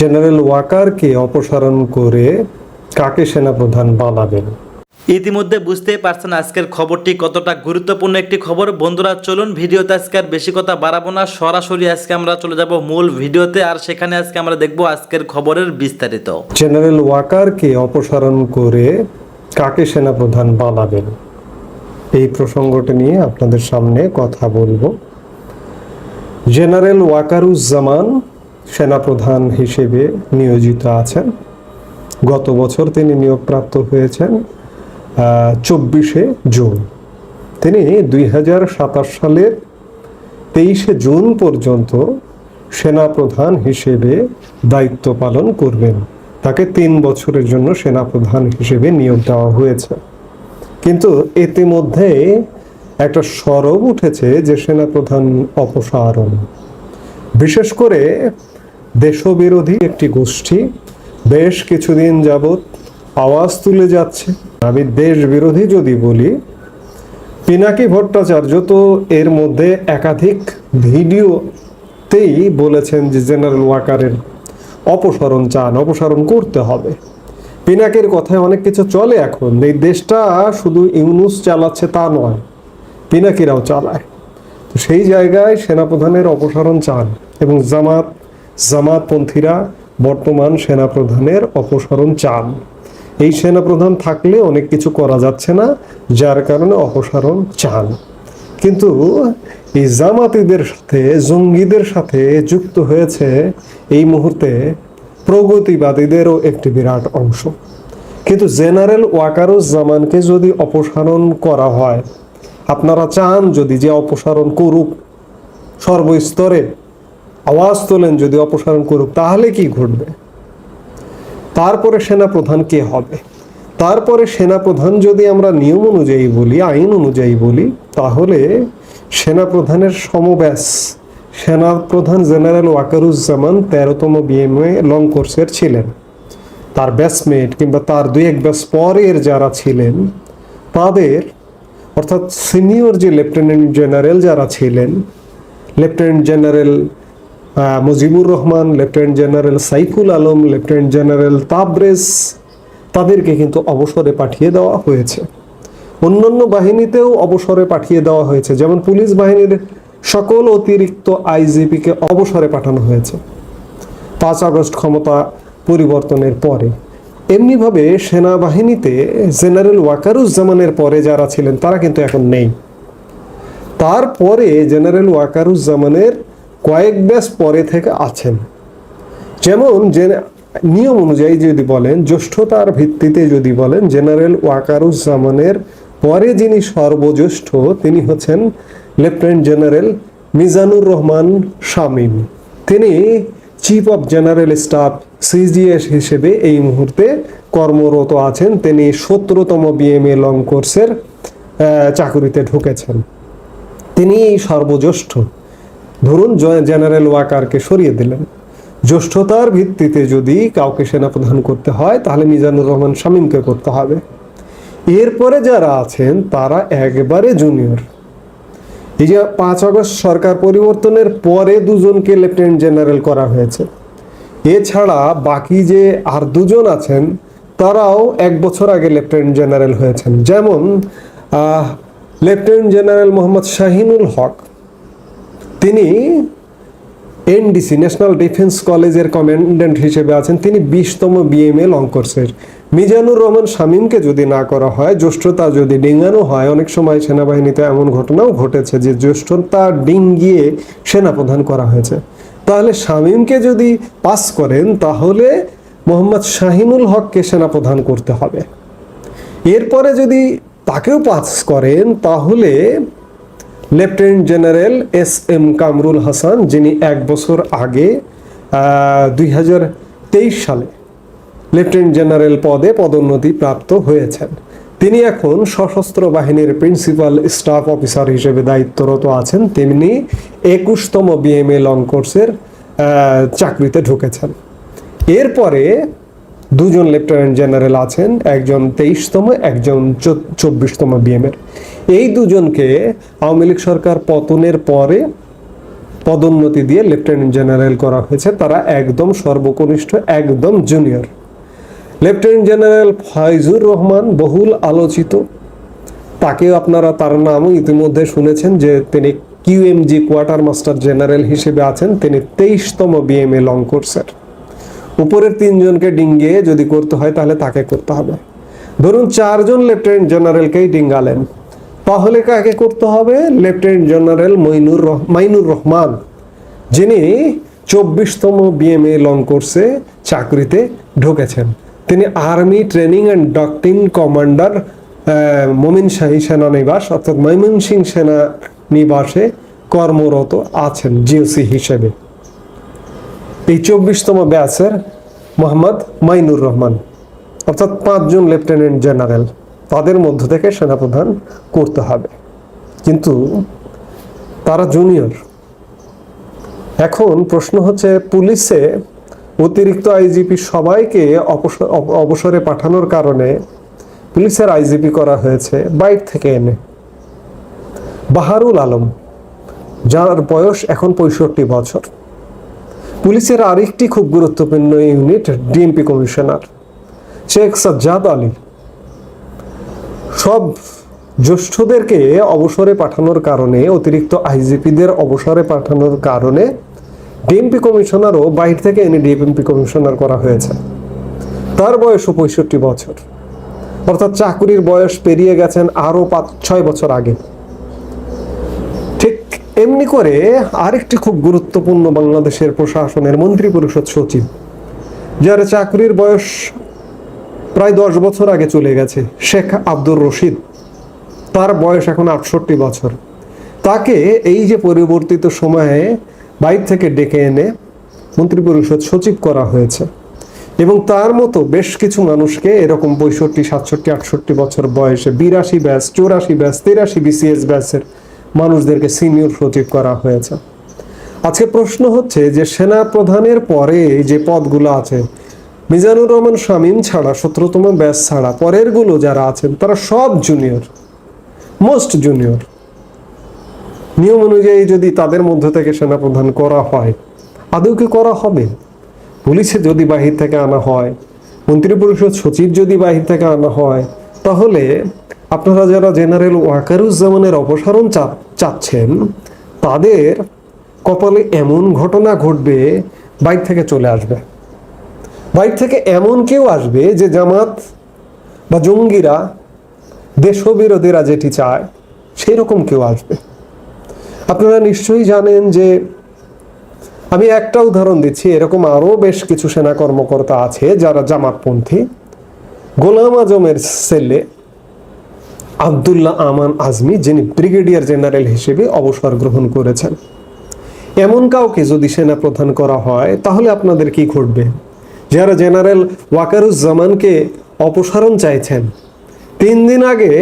General ওয়াকারকে অপসারণ করে কাকে সেনাপ্রধান বানাবেন? ইতিমধ্যে বুঝতেই পারছেন আজকের খবরটি কতটা গুরুত্বপূর্ণ একটি খবর। বন্ধুরা চলুন ভিডিওতে আজকে আর বেশি কথা বাড়াবো না, সরাসরি আজকে আমরা চলে যাব মূল ভিডিওতে। আর সেখানে আজকে আমরা দেখব আজকের খবরের বিস্তারিত। জেনারেল ওয়াকারকে অপসারণ করে কাকে সেনাপ্রধান বানাবেন, এই প্রসঙ্গটি নিয়ে আপনাদের সামনে কথা বলবো। জেনারেল ওয়াকারুজ্জামান সেনাপ্রধান হিসেবে নিয়োজিত আছেন। গত বছর তিনি নিয়োগপ্রাপ্ত হয়েছেন 24শে জুন। তিনি 2027 সালের 23শে জুন পর্যন্ত সেনাপ্রধান হিসেবে দায়িত্ব পালন করবেন। তাকে 3 বছরের জন্য সেনাপ্রধান হিসেবে নিয়োগ দেওয়া হয়েছে। কিন্তু ইতিমধ্যে একটা সরব উঠেছে যে সেনাপ্রধান অপসারণ, বিশেষ করে দেশবিরোধী একটি গোষ্ঠী বেশ কিছুদিন যাবৎ আওয়াজ তুলে যাচ্ছে। আমি দেশ বিরোধী যদি বলি, পিনাকি ভট্টাচার্য তো এর মধ্যে একাধিক ভিডিওতেই বলেছেন যে জেনারেল ওয়াকারের অপসারণ চান, অপসারণ করতে হবে। পিনাকির কথায় অনেক কিছু চলে এখন। এই দেশটা শুধু ইউনূস চালাচ্ছে তা নয়, পিনাকিরাও চালায়। তো সেই জায়গায় সেনাপ্রধানের অপসারণ চান এবং জামাতপন্থীরা বর্তমান সেনাপ্রধানের অপসারণ চান। এই সেনাপ্রধান থাকলে অনেক কিছু করা যাচ্ছে না, যার কারণে অপসারণ চান। কিন্তু এই জামাতিদের সাথে, জঙ্গিদের সাথে যুক্ত হয়েছে এই মুহূর্তে প্রগতিবাদীদেরও একটি বিরাট অংশ। কিন্তু জেনারেল ওয়াকারুজ্জামানকে যদি অপসারণ করা হয়, আপনারা চান যদি যে অপসারণ করুক, সর্বস্তরে আওয়াজ তোলেন যদি অপসারণ করুক, তাহলে কি ঘটবে? তারপরে সেনাপ্রধান কে হবে? তারপরে সেনাপ্রধান যদি আমরা নিয়ম অনুযায়ী বলি, আইন অনুযায়ী বলি, তাহলে সেনাপ্রধানের সমব্যাস সেনাপ্রধান জেনারেল ওয়াকারুজ্জামান 13তম বিএমএ লং কোর্সের ছিলেন। তার ব্যাচমেট কিংবা তার 2-1 ব্যাচ পরের যারা ছিলেন তাদের, অর্থাৎ সিনিয়র যে লেফটেন্যান্ট জেনারেল যারা ছিলেন, lieutenant general Mujibur Rahman, lieutenant general Saiful Alam, lieutenant general Tabrez, তাদেরকে কিন্তু অবসরে পাঠিয়ে দেওয়া হয়েছে। অন্যান্য বাহিনীতেও অবসরে পাঠিয়ে দেওয়া হয়েছে, যেমন পুলিশ বাহিনীর সকল অতিরিক্ত আইজিপিকে অবসরে পাঠানো হয়েছে 5 আগস্ট ক্ষমতা পরিবর্তনের পরে। এমনিভাবে সেনাবাহিনীতে জেনারেল ওয়াকারুজ্জামানের পরে যারা ছিলেন তারা কিন্তু এখন নেই। তারপরে জেনারেল ওয়াকারুজ্জামানের কয়েক ব্যাচ পরে থেকে আছেন। যেমন নিয়ম অনুযায়ী যদি বলেন, জ্যেষ্ঠতার ভিত্তিতে যদি বলেন, জেনারেল ওয়াকারুজ্জামানের পরে যিনি সর্বজ্যেষ্ঠ তিনি হচ্ছেন লেফটেন্যান্ট জেনারেল মিজানুর রহমান শামীম। তিনি chief of general staff CGS হিসেবে এই মুহূর্তে কর্মরত আছেন। তিনি 17তম বিএমএ লং কোর্সের চাকুরিতে ঢুকেছেন। তিনি সর্বজ্যেষ্ঠ। ধরুন জেনারেল ওয়াকারকে সরিয়ে দিলেন, জ্যেষ্ঠতার ভিত্তিতে যদি কাউকে সেনাপ্রধান করতে হয় তাহলে মিজানুর রহমান শামীমকে করতে হবে। এরপরে যারা আছেন তারা একবারে জুনিয়র। এই যে 5 আগস্ট সরকার পরিবর্তনের পরে 2 জনকে লেফটেন্যান্ট জেনারেল করা হয়েছে। এছাড়া বাকি যে আর 2 জন আছেন তারাও 1 বছর আগে লেফটেন্যান্ট জেনারেল হয়েছেন। যেমন লেফটেন্যান্ট জেনারেল মোহাম্মদ শাহিনুল হক, তিনি এনডিসি ন্যাশনাল ডিফেন্স কলেজের কমান্ড্যান্ট হিসেবে আছেন। তিনি 20তম বিএমএ লং কোর্সের। মিজানুর রহমান শামীমকে যদি না করা হয়, জ্যেষ্ঠতা যদি ডিঙ্গানো হয়, অনেক সময় সেনাবাহিনীতে এমন ঘটনাও ঘটেছে যে জ্যেষ্ঠতা ডিঙ্গিয়ে সেনাপ্রধান করা হয়েছে। তাহলে শামীমকে যদি পাস করেন তাহলে মোহাম্মদ শাহিনুল হককে সেনাপ্রধান করতে হবে। এরপরে যদি তাকেও পাস করেন তাহলে lieutenant general SM Kamrul Hasan, যিনি 1 বছর আগে 2023 সালে লেফটেন্যান্ট জেনারেল পদে পদোন্নতি প্রাপ্ত হয়েছেন, তিনি এখন সশস্ত্র বাহিনীর প্রিন্সিপাল স্টাফ অফিসার হিসেবে দায়িত্বরত আছেন। তিনি 21তম বিএমএ লং কোর্সের চাকরিতে ঢুকেছেন। এরপরে 2 জন লেফটেন্যান্ট জেনারেল আছেন, একজন 23তম, একজন 24তম বিএমএর। এই 2 জনকে আওয়ামী লীগ সরকার পতনের পরে পদোন্নতি দিয়ে লেফটেন্যান্ট জেনারেল করা হয়েছে। তারা একদম সর্বকনিষ্ঠ, একদম junior. Lieutenant general Faizur Rahman বহুল আলোচিত, তাকে আপনারা তার নামও ইতিমধ্যে শুনেছেন যে তিনি কিউএমজি কোয়ার্টার মাস্টার জেনারেল হিসেবে আছেন। তিনি 23তম বিএমএ লং কোর্সের। উপরের 3 জনকে ডিঙ্গিয়ে যদি করতে হয় তাহলে তাকে করতে হবে। ধরুন 4 জন লেফটেন্যান্ট জেনারেলকেই ডিঙ্গালেন, তাহলে কাকে করতে হবে? লেফটেন্যান্ট জেনারেল মাইনুর রহমান, যিনি 24তম বিএমএ লং কোর্সে চাকরিতে ঢুকেছেন। তিনি army training and doctrine commander মমিনশাহী সেনানিবাস অর্থাৎ ময়মনসিং সেনানিবাসে কর্মরত আছেন জিওসি হিসেবে। এই 24তম ব্যাচের মোহাম্মদ মাইনুর রহমান, অর্থাৎ 5 জন লেফটেন্যান্ট জেনারেল, তাদের মধ্য থেকে সেনাপ্রধান করতে হবে, কিন্তু তারা জুনিয়র। এখন প্রশ্ন হচ্ছে, পুলিশে অতিরিক্ত আইজিপি সবাইকে অবসরে পাঠানোর কারণে পুলিশের আইজিপি করা হয়েছে বাইর থেকে এনে বাহারুল আলম, যার বয়স এখন 65 বছর। পুলিশের আরেকটি খুব গুরুত্বপূর্ণ unit DMP commissioner Sheikh Sajjad Ali, সব জ্যেষ্ঠদেরকে অবসরে পাঠানোর কারণে, অতিরিক্ত আইজিপিদের অবসরে পাঠানোর কারণে ডিএমপি কমিশনারও বাইরে থেকে এনে ডিএমপি কমিশনার করা হয়েছে। তার বয়সও 65 বছর, অর্থাৎ চাকুরির বয়স পেরিয়ে গেছেন আরো 5-6 বছর আগে। ঠিক এমনি করে আরেকটি খুব গুরুত্বপূর্ণ বাংলাদেশের প্রশাসনের মন্ত্রী পরিষদ সচিব, যার চাকরির বয়স প্রায় 10 বছর আগে চলে গেছে, শেখ আব্দুর রশিদ, তার বয়স এখন 68 বছর। তাকে এই যে পরিবর্তিত সময়ে বাইরে থেকে ডেকে এনে মন্ত্রী পরিষদ সচিব করা হয়েছে, এবং তার মতো বেশ কিছু মানুষকে এরকম 65, 67, 68 বছর বয়সে 82 ব্যাচ, 84 ব্যাচ, 83 বিসিএস ব্যাচের মানুষদেরকে সিনিয়র সচিব করা হয়েছে। আজকে প্রশ্ন হচ্ছে যে সেনা প্রধানের পরে যে পদগুলো আছে, মিজানুর রহমান শামীম ছাড়া 17তম ব্যাচ ছাড়া পরের গুলো যারা আছেন তারা সব জুনিয়র, মোস্ট জুনিয়র। নিয়ম অনুযায়ী যদি তাদের মধ্য থেকে সেনাপ্রধান করা হয়, আদৌ কি করা হবে? পুলিশে যদি বাহির থেকে আনা হয়, মন্ত্রী পরিষদ সচিব যদি বাহির থেকে আনা হয়, তাহলে আপনারা যারা জেনারেল ওয়াকারুজ্জামানের অপসারণ চাচ্ছেন, তাদের কপালে এমন ঘটনা ঘটবে, বাইরে থেকে চলে আসবে। বাইরে থেকে এমন কেউ আসবে যে জামাত বা জঙ্গিরা, দেশবিরোধীরা যেটি চায় সেই রকম কেউ আসবে। আপনারা নিশ্চয়ই জানেন যে, আমি একটা উদাহরণ দিচ্ছি, এরকম আরো বেশ কিছু সেনা কর্মকর্তা আছে যারা জামাতপন্থী। গোলাম আজমের ছেলে আব্দুল্লাহ আমান আজমি, যিনি ব্রিগেডিয়ার জেনারেল হিসেবে অবসর গ্রহণ করেছেন, এমন কাউকে যদি সেনা প্রধান করা হয়, তাহলে আপনাদের কি ঘটবে? যারা জেনারেল ওয়াকারুজ্জামানকে অপসারণ চাইছেন, 3 দিন আগে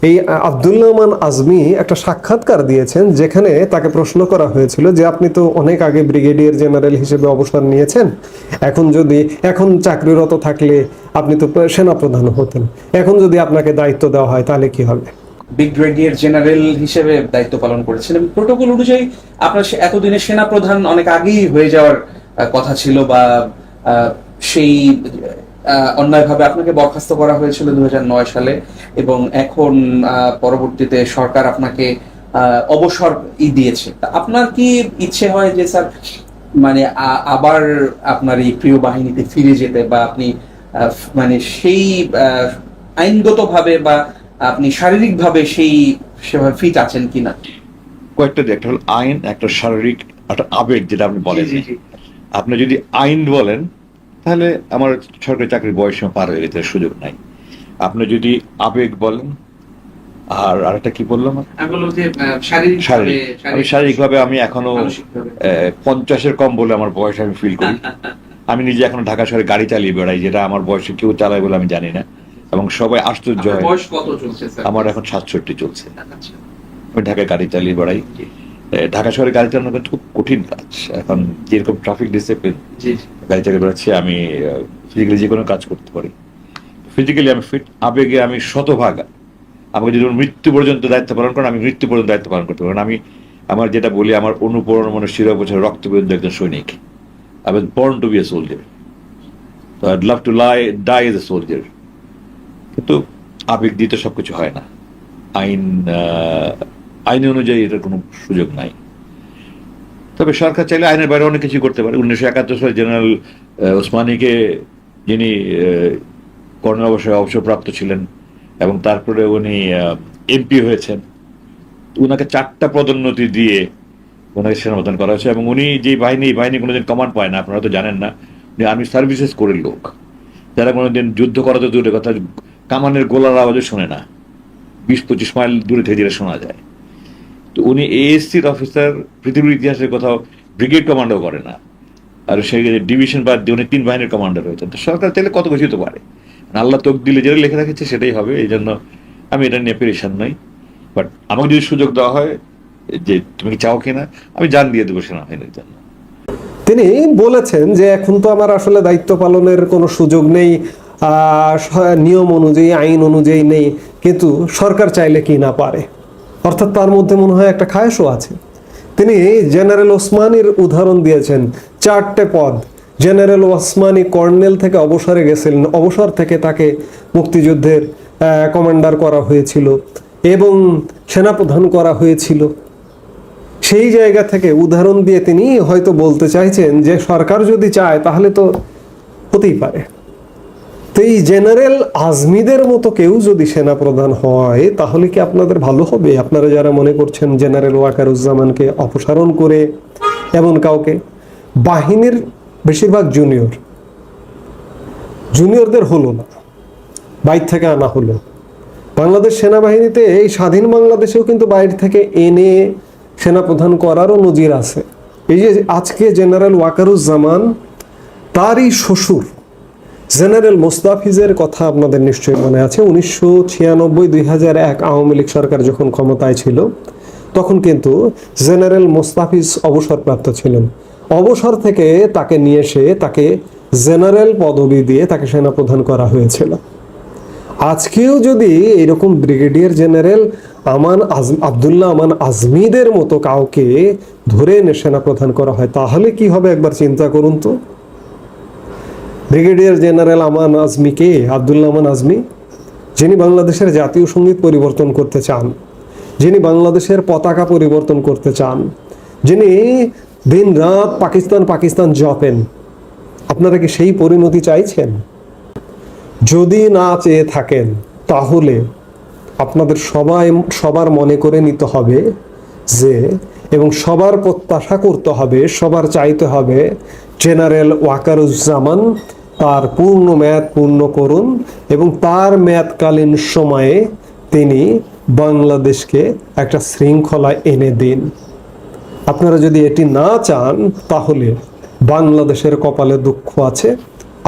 এই আব্দুল্লাহ আমান আজমি একটা সাক্ষাৎকার দিয়েছেন, যেখানে তাকে প্রশ্ন করা হয়েছিল যে আপনি তো অনেক আগে ব্রিগেডিয়ার জেনারেল হিসেবে অবসর নিয়েছেন, এখন চাকরিরত থাকলে আপনি তো সেনাপ্রধান হতেন, এখন যদি আপনাকে দায়িত্ব দেওয়া হয় তাহলে কি হবে? ব্রিগেডিয়ার জেনারেল হিসেবে দায়িত্ব পালন করেছেন এবং প্রোটোকল অনুযায়ী আপনার এতদিনে সেনাপ্রধান অনেক আগেই হয়ে যাওয়ার কথা ছিল, বা সেই অন্যায়ভাবে আপনাকে বরখাস্ত করা হয়েছিল 2009 সালে, এবং এখন পরবর্তীতে সরকার আপনাকে অবসর দিয়েছে। আপনার কি ইচ্ছে হয় যে স্যার, মানে আবার আপনার এই প্রিয় বাহিনীতে ফিরে যেতে, বা আপনি মানে সেই আইনগতভাবে বা আপনি শারীরিকভাবে সেভাবে ফিট আছেন কিনা? কয়েকটা, একটা হলো আইন, একটা শারীরিক, একটা আবেগ, যেটা আপনি বলেন। আপনি যদি আইন বলেন তাহলে আমার সরকারি চাকরির বয়স পার হয়ে গেছে, সুযোগ নাই। আপনি যদি আবেগ বলেন, আর আরেকটা কি বললাম, শারীরিকভাবে আমি এখনো 50-এর কম বলে আমার বয়স আমি ফিল করি। আমি নিজে এখনো ঢাকা শহরে গাড়ি চালিয়ে বেড়াই, যেটা আমার বয়সে কেউ চালায় বলে আমি জানি না, এবং সবাই আশ্চর্য হয়। আমার এখন 67 চলছে। আমি ঢাকায় গাড়ি চালিয়ে বেড়াই। ঢাকা শহরে গাড়ি চালানো কিন্তু খুব কঠিন কাজ। এখন যেরকম ট্রাফিক ডিসিপ্লিন, গাড়ি চালিয়ে বেড়াচ্ছি, আমি ফিজিক্যালি যে কোনো কাজ করতে পারি। ফিজিক্যালি আমি ফিট, আবেগে আমি শতভাগ। আমাকে যদি মৃত্যু পর্যন্ত দায়িত্ব পালন করেন, আমি মৃত্যু পর্যন্ত দায়িত্ব পালন করতে পারি। আমি আমার যেটা বলি, আমার অনুপ্রেরণা মানে শিরা বছর রক্তবিন্দু একজন সৈনিক। I was born to be a soldier. So I'd love to die as a soldier. কিন্তু আবেগ দিতে সবকিছু হয় না। আইন অনুযায়ী এটার কোনো সুযোগ নাই। তবে সরকার চাইলে আইনের বাইরে অনেক কিছু করতে পারে। 1971 সালে জেনারেল ওসমানীকে, যিনি কর্নেল অবসরপ্রাপ্ত ছিলেন এবং তারপরে উনি এমপি হয়েছেন, উনাকে 4টা পদোন্নতি দিয়ে ওনাকে সেনাপ্রধান করা হয়েছে। এবং উনি যে বাহিনী কোনোদিন কমান্ড পায় না, আপনারা তো জানেন না, উনি আর্মি সার্ভিসেস করেন লোক, যারা কোনোদিন যুদ্ধ করা তো দূরের কথা, কামানের গোলার আওয়াজও শোনে না, 20-25 মাইল দূরে থেকে যেটা শোনা যায়। তো উনি এএসসির অফিসার, পৃথিবীর ইতিহাসের কোথাও ব্রিগেড কমান্ডও করে না, আর সেই ডিভিশন বাদ দিয়ে উনি 3 বাহিনীর কমান্ডার হয়েছেন। তো সরকার চাইলে কত কিছু তো পারে, আল্লাহ তোক দিলে যেটা লিখে রাখেছে সেটাই হবে। এই জন্য আমি এটা নিয়ে পেরেশান নই। বাট আমাকে যদি সুযোগ দেওয়া হয় যে তুমি কি চাও কিনা, আমি জান দিয়ে দেবো সেনাবাহিনীর জন্য। তিনি বলেছেন যে এখন তো আমার আসলে দায়িত্ব পালনের কোনো সুযোগ নেই, নিয়ম অনুযায়ী, আইন অনুযায়ী নেই, কিন্তু সরকার চাইলে কি না পারে। অর্থাৎ তার মধ্যে মনে হয় একটা খায়েশও আছে। তিনি জেনারেল ওসমানীর উদাহরণ দিয়েছেন, 4টে পদ। জেনারেল ওসমানী কর্নেল থেকে অবসরে গেছিলেন, অবসর থেকে তাকে মুক্তিযুদ্ধের কমান্ডার করা হয়েছিল এবং সেনাপ্রধান করা হয়েছিল। সেই জায়গা থেকে উদাহরণ দিয়ে তিনি হয়তো বলতে চাইছেন যে সরকার যদি চায় তাহলে তো হতেই পারে। তো এই জেনারেল আজমিদের মতো কেউ যদি সেনাপ্রধান হয় তাহলে কি আপনাদের ভালো হবে? আপনারা যারা মনে করছেন জেনারেল ওয়াকারুজ্জামানকে অপসারণ করে এমন কাউকে, বাহিনীর বেশিরভাগ জুনিয়রদের হলো না, বাইরে থেকে আনা হলো। বাংলাদেশ সেনাবাহিনীতে এই স্বাধীন বাংলাদেশেও কিন্তু বাইরে থেকে এনে সেনাপ্রধান করারও নজির আছে। এই যে আজকে জেনারেল ওয়াকারুজ্জামান, তারই শ্বশুর জেনারেল মোস্তাফিজের কথা আপনাদের নিশ্চয়ই মনে আছে। 1996-2001 আওয়ামী লীগ সরকার যখন ক্ষমতায় ছিল তখন কিন্তু জেনারেল মোস্তাফিজ অবসরপ্রাপ্ত ছিলেন। অবসর থেকে তাকে নিয়ে এসে তাকে জেনারেল পদবি দিয়ে তাকে সেনাপ্রধান করা হয়েছিল। আজকেও যদি এরকম ব্রিগেডিয়ার জেনারেল আব্দুল্লাহ আমান আজমিদের মতো কাউকে ধরে এনে সেনাপ্রধান করা হয় তাহলে কি হবে একবার চিন্তা করুন তো। ব্রিগেডিয়ার জেনারেল আমান আজমি কে? আব্দুল্লাহ আমান আজমি, যিনি বাংলাদেশের জাতীয় সঙ্গীত পরিবর্তন করতে চান, যিনি বাংলাদেশের পতাকা পরিবর্তন করতে চান, যিনি দিন রাত পাকিস্তান জপেন। আপনারা কি সেই পরিণতি চাইছেন? যদি না চেয়ে থাকেন তাহলে আপনাদের সবার মনে করে নিতে হবে যে, এবং সবার প্রত্যাশা করতে হবে, সবার চাইতে হবে জেনারেল ওয়াকারুজ্জামান তার পূর্ণ মেয়াদ পূর্ণ করুন এবং তার মেয়াদকালীন সময়ে তিনি বাংলাদেশকে একটা শৃঙ্খলা এনে দিন। আপনারা যদি এটি না চান তাহলে বাংলাদেশের কপালে দুঃখ আছে,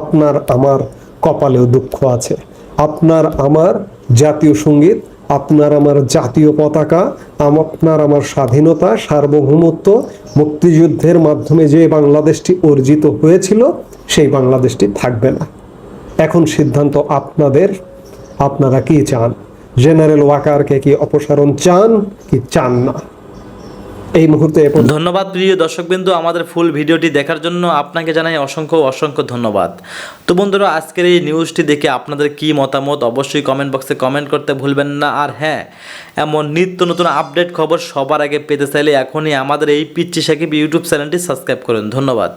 আপনার আমার কপালেও দুঃখ আছে। আপনার আমার জাতীয় সঙ্গীত, আপনার আমার জাতীয় পতাকা, আপনার আমার স্বাধীনতা, সার্বভৌমত্ব, মুক্তিযুদ্ধের মাধ্যমে যে বাংলাদেশটি অর্জিত হয়েছিল সেই বাংলাদেশটি থাকবে না। এখন সিদ্ধান্ত আপনাদের, আপনারা কি চান? জেনারেল ওয়াকারকে কি অপসারণ চান কি চান না? এই মুহূর্তে ধন্যবাদ প্রিয় দর্শকবৃন্দ, আমাদের ফুল ভিডিওটি দেখার জন্য আপনাকে জানাই অসংখ্য ধন্যবাদ। তো বন্ধুরা, আজকের এই নিউজটি দেখে আপনাদের কি মতামত অবশ্যই কমেন্ট বক্সে কমেন্ট করতে ভুলবেন না। আর হ্যাঁ, এমন নিত্য নতুন আপডেট খবর সবার আগে পেতে চাইলে এখনই আমাদের এই পিচ্চি সাকিব ইউটিউব চ্যানেলটি সাবস্ক্রাইব করুন। ধন্যবাদ।